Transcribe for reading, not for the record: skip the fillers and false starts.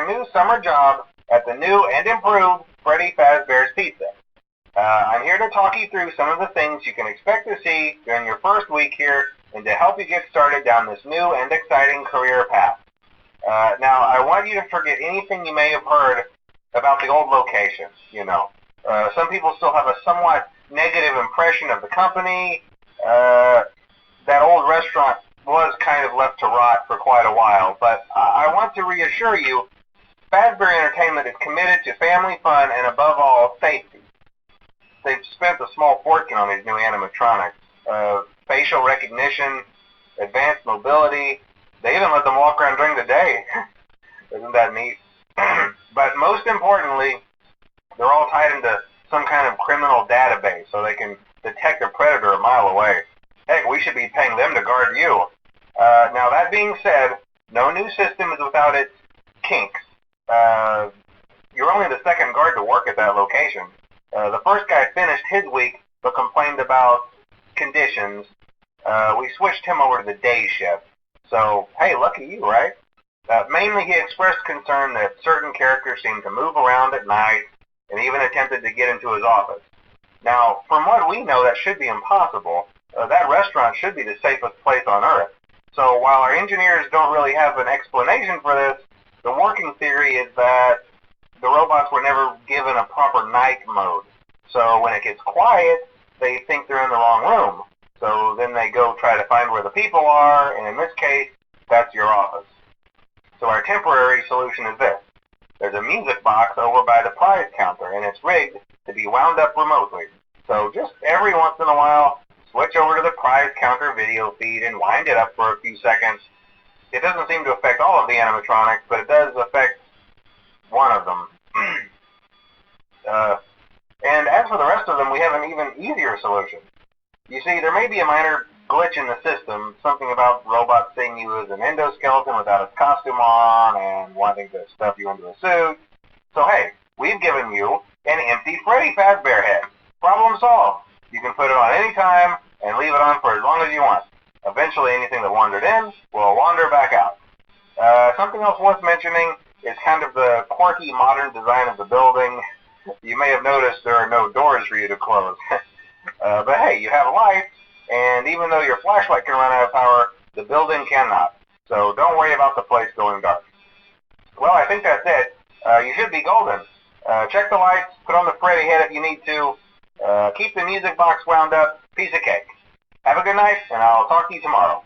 your new summer job at the new and improved Freddy Fazbear's Pizza. I'm here to talk you through some of the things you can expect to see during your first week here and to help you get started down this new and exciting career path. Now, I want you to forget anything you may have heard about the old location. Some people still have a somewhat negative impression of the company. That old restaurant was kind of left to rot for quite a while, but I want to reassure you, Fazbear Entertainment is committed to family fun and, above all, safety. They've spent a small fortune on these new animatronics. Facial recognition, advanced mobility. They even let them walk around during the day. Isn't that neat? But most importantly, they're all tied into some kind of criminal database so they can detect a predator a mile away. Heck, we should be paying them to guard you. Now, that being said, no new system is without its kinks. You're only the second guard to work at that location. The first guy finished his week but complained about conditions. We switched him over to the day shift. So, hey, lucky you, right? Mainly he expressed concern that certain characters seemed to move around at night and even attempted to get into his office. Now, from what we know, that should be impossible. That restaurant should be the safest place on Earth. So while our engineers don't really have an explanation for this, the working theory is that the robots were never given a proper night mode. So when it gets quiet, they think they're in the wrong room. So then they go try to find where the people are, and in this case, that's your office. So our temporary solution is this. There's a music box over by the prize counter, and it's rigged to be wound up remotely. So just every once in a while, switch over to the prize counter video feed and wind it up for a few seconds. It doesn't seem to affect all of the animatronics, but it does affect one of them. And as for the rest of them, we have an even easier solution. You see, there may be a minor glitch in the system, something about robots seeing you as an endoskeleton without its costume on and wanting to stuff you into a suit. So hey, we've given you an empty Freddy Fazbear head. Problem solved. You can put it on any time and leave it on for as long as you want. Eventually anything that wandered in will wander back out. Something else worth mentioning is kind of the quirky modern design of the building. You may have noticed there are no doors for you to close. But hey, you have lights, and even though your flashlight can run out of power, the building cannot. So don't worry about the place going dark. Well, I think that's it. You should be golden. Check the lights, put on the Freddy head if you need to. Keep the music box wound up. Piece of cake. Have a good night, and I'll talk to you tomorrow.